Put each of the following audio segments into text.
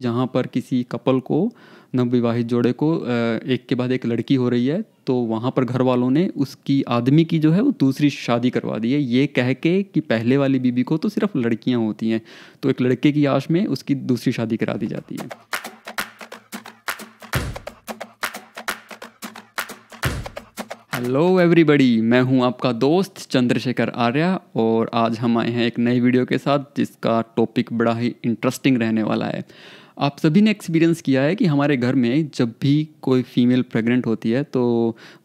जहाँ पर किसी कपल को नवविवाहित जोड़े को एक के बाद एक लड़की हो रही है, तो वहाँ पर घर वालों ने उसकी आदमी की जो है वो दूसरी शादी करवा दी है, ये कह के कि पहले वाली बीबी को तो सिर्फ लड़कियाँ होती हैं, तो एक लड़के की आश में उसकी दूसरी शादी करा दी जाती है। हेलो एवरीबॉडी, मैं हूं आपका दोस्त चंद्रशेखर आर्या और आज हम आए हैं एक नई वीडियो के साथ जिसका टॉपिक बड़ा ही इंटरेस्टिंग रहने वाला है। आप सभी ने एक्सपीरियंस किया है कि हमारे घर में जब भी कोई फीमेल प्रेग्नेंट होती है तो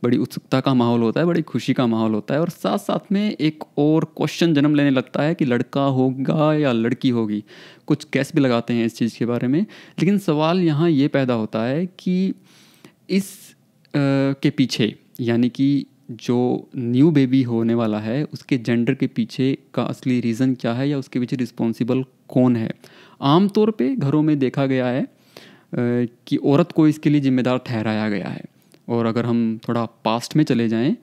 बड़ी उत्सुकता का माहौल होता है, बड़ी खुशी का माहौल होता है और साथ साथ में एक और क्वेश्चन जन्म लेने लगता है कि लड़का होगा या लड़की होगी। कुछ गैस भी लगाते हैं इस चीज़ के बारे में, लेकिन सवाल यहाँ ये पैदा होता है कि इस के पीछे, यानी कि जो न्यू बेबी होने वाला है उसके जेंडर के पीछे का असली रीज़न क्या है या उसके पीछे रिस्पॉन्सिबल कौन है। आम तौर पे घरों में देखा गया है कि औरत को इसके लिए जिम्मेदार ठहराया गया है। और अगर हम थोड़ा पास्ट में चले जाएं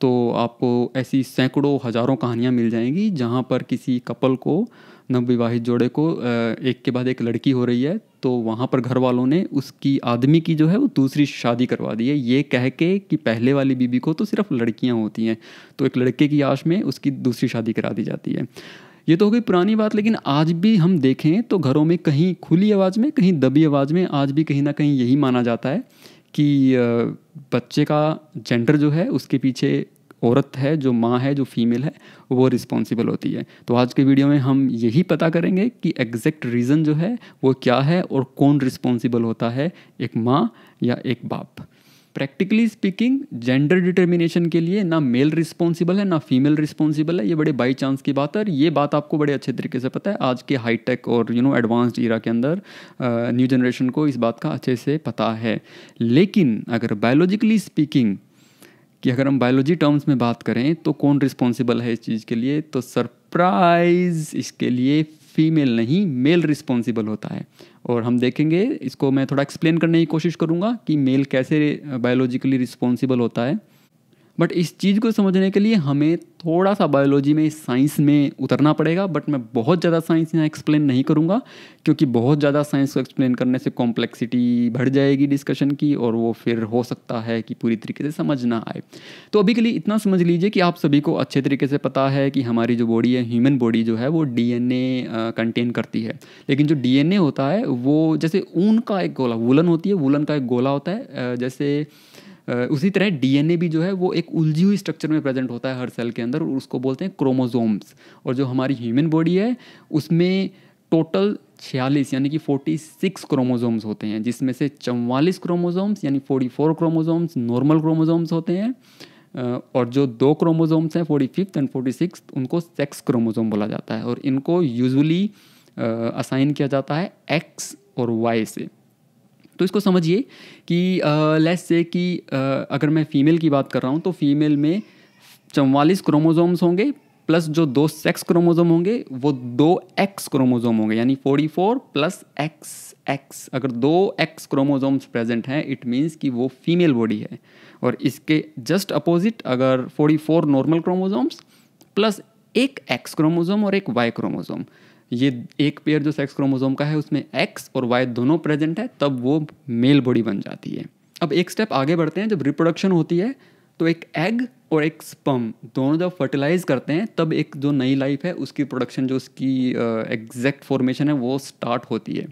तो आपको ऐसी सैकड़ों हज़ारों कहानियाँ मिल जाएंगी जहाँ पर किसी कपल को, नवविवाहित जोड़े को एक के बाद एक लड़की हो रही है, तो वहाँ पर घर वालों ने उसकी आदमी की जो है वो दूसरी शादी करवा दी है, ये कह के कि पहले वाली बीबी को तो सिर्फ लड़कियाँ होती हैं, तो एक लड़के की आश में उसकी दूसरी शादी करा दी जाती है। ये तो हो गई पुरानी बात, लेकिन आज भी हम देखें तो घरों में कहीं खुली आवाज़ में, कहीं दबी आवाज़ में आज भी कहीं ना कहीं यही माना जाता है कि बच्चे का जेंडर जो है उसके पीछे औरत है, जो माँ है, जो फीमेल है, वो रिस्पॉन्सिबल होती है। तो आज के वीडियो में हम यही पता करेंगे कि एग्जैक्ट रीज़न जो है वो क्या है और कौन रिस्पॉन्सिबल होता है, एक माँ या एक बाप। प्रैक्टिकली स्पीकिंग जेंडर डिटर्मिनेशन के लिए ना मेल रिस्पॉन्सिबल है ना फीमेल रिस्पॉन्सिबल है, ये बड़े बाई चांस की बात है और ये बात आपको बड़े अच्छे तरीके से पता है। आज के हाईटेक और एडवांस्ड ईरा के अंदर न्यू जनरेशन को इस बात का अच्छे से पता है। लेकिन अगर बायोलॉजिकली स्पीकिंग कि अगर हम बायोलॉजी टर्म्स में बात करें तो कौन रिस्पॉन्सिबल है इस चीज़ के लिए, तो सरप्राइज, इसके लिए फीमेल नहीं मेल रिस्पॉन्सिबल होता है। और हम देखेंगे, इसको मैं थोड़ा एक्सप्लेन करने की कोशिश करूँगा कि मेल कैसे बायोलॉजिकली रिस्पॉन्सिबल होता है। बट इस चीज़ को समझने के लिए हमें थोड़ा सा बायोलॉजी में, साइंस में उतरना पड़ेगा। बट मैं बहुत ज़्यादा साइंस यहाँ एक्सप्लेन नहीं करूँगा क्योंकि बहुत ज़्यादा साइंस को एक्सप्लेन करने से कॉम्प्लेक्सिटी बढ़ जाएगी डिस्कशन की और वो फिर हो सकता है कि पूरी तरीके से समझ ना आए। तो अभी के लिए इतना समझ लीजिए कि आप सभी को अच्छे तरीके से पता है कि हमारी जो बॉडी है, ह्यूमन बॉडी जो है वो डीएनए कंटेन करती है। लेकिन जो डीएनए होता है वो जैसे ऊन का एक गोला, वुलन होती है, वुलन का एक गोला होता है, जैसे उसी तरह डीएनए भी जो है वो एक उलझी हुई स्ट्रक्चर में प्रेजेंट होता है हर सेल के अंदर और उसको बोलते हैं क्रोमोसोम्स। और जो हमारी ह्यूमन बॉडी है उसमें टोटल 46 यानी कि 46 क्रोमोसोम्स होते हैं, जिसमें से 44 क्रोमोसोम्स यानी 44 क्रोमोसोम्स नॉर्मल क्रोमोसोम्स होते हैं और जो 2 क्रोमोसोम्स हैं 45th एंड 46th उनको सेक्स क्रोमोसोम बोला जाता है और इनको यूजुअली असाइन किया जाता है एक्स और वाई से। तो इसको समझिए कि लेट्स से कि अगर मैं फीमेल की बात कर रहा हूँ तो फीमेल में 44 क्रोमोसोम्स होंगे प्लस जो 2 सेक्स क्रोमोसोम होंगे वो 2 एक्स क्रोमोसोम होंगे, यानी 44 प्लस एक्स एक्स। अगर 2 एक्स क्रोमोसोम्स प्रेजेंट हैं इट मीन्स कि वो फीमेल बॉडी है। और इसके जस्ट अपोजिट अगर 44 नॉर्मल क्रोमोसोम्स प्लस एक एक्स क्रोमोसोम और एक वाई क्रोमोसोम, ये एक पेयर जो सेक्स क्रोमोसोम का है उसमें एक्स और वाई दोनों प्रेजेंट है, तब वो मेल बॉडी बन जाती है। अब एक स्टेप आगे बढ़ते हैं। जब रिप्रोडक्शन होती है तो एक एग और एक स्पर्म दोनों जब फर्टिलाइज करते हैं तब एक जो नई लाइफ है उसकी प्रोडक्शन, जो उसकी एग्जैक्ट फॉर्मेशन है वो स्टार्ट होती है।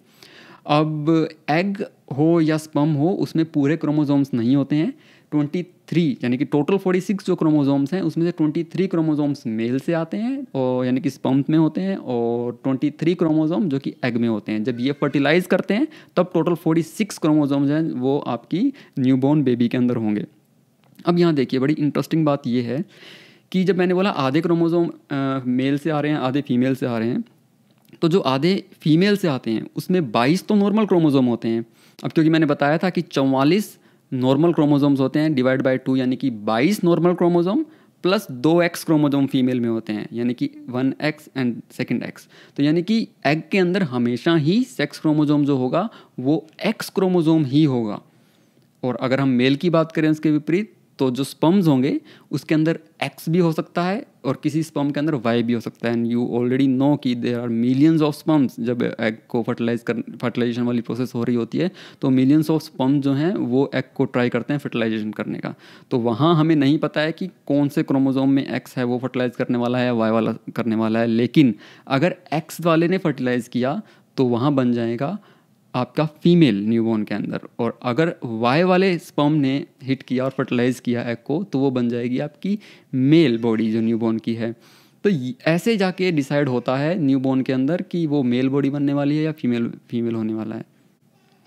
अब एग हो या स्पर्म हो उसमें पूरे क्रोमोसोम्स नहीं होते हैं। 23 यानी कि टोटल 46 जो क्रोमोसोम्स हैं उसमें से 23 क्रोमोसोम्स मेल से आते हैं और यानी कि स्पर्म में होते हैं और 23 क्रोमोसोम जो कि एग में होते हैं। जब ये फर्टिलाइज करते हैं तब टोटल 46 क्रोमोसोम्स हैं वो आपकी न्यूबॉर्न बेबी के अंदर होंगे। अब यहाँ देखिए, बड़ी इंटरेस्टिंग बात ये है कि जब मैंने बोला आधे क्रोमोसोम मेल से आ रहे हैं, आधे फीमेल से आ रहे हैं, तो जो आधे फीमेल से आते हैं उसमें 22 तो नॉर्मल क्रोमोसोम होते हैं। अब क्योंकि मैंने बताया था कि 44 नॉर्मल क्रोमोसोम्स होते हैं डिवाइड बाय 2 यानी कि 22 normal chromosome plus 2 x chromosome female में होते हैं, यानी कि 1 एक्स एंड सेकेंड एक्स। तो यानी कि एग के अंदर हमेशा ही सेक्स क्रोमोसोम जो होगा वो एक्स क्रोमोसोम ही होगा। और अगर हम मेल की बात करें उसके विपरीत तो जो स्पर्म्स होंगे उसके अंदर एक्स भी हो सकता है और किसी स्पर्म के अंदर वाई भी हो सकता है। एंड यू ऑलरेडी नो कि there are millions of sperms. जब एग को फर्टिलाइजेशन वाली प्रोसेस हो रही होती है तो मिलियंस ऑफ स्पर्म जो हैं वो एग को ट्राई करते हैं फर्टिलाइजेशन करने का। तो वहाँ हमें नहीं पता है कि कौन से क्रोमोजोम में एक्स है वो फर्टिलाइज करने वाला है या वाई वाला करने वाला है, लेकिन अगर एक्स वाले ने फर्टिलाइज किया तो वहाँ बन जाएगा आपका फीमेल न्यूबॉर्न के अंदर, और अगर वाई वाले स्पर्म ने हिट किया और फर्टिलाइज किया एग को तो वो बन जाएगी आपकी मेल बॉडी जो न्यूबॉर्न की है। तो ऐसे जाके डिसाइड होता है न्यूबॉर्न के अंदर कि वो मेल बॉडी बनने वाली है या फीमेल होने वाला है।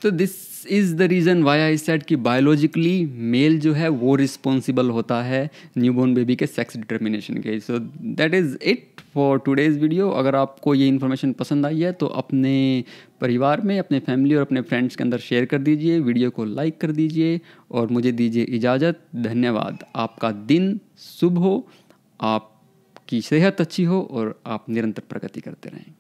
तो this is the reason why I said कि बायोलॉजिकली मेल जो है वो रिस्पॉन्सिबल होता है न्यूबॉर्न बेबी के सेक्स डिटर्मिनेशन के। So that is it for today's video. अगर आपको ये इन्फॉर्मेशन पसंद आई है तो अपने परिवार में, अपने फैमिली और अपने फ्रेंड्स के अंदर शेयर कर दीजिए, वीडियो को लाइक कर दीजिए और मुझे दीजिए इजाज़त। धन्यवाद। आपका दिन शुभ हो, आपकी सेहत अच्छी हो और आप निरंतर प्रगति करते रहें।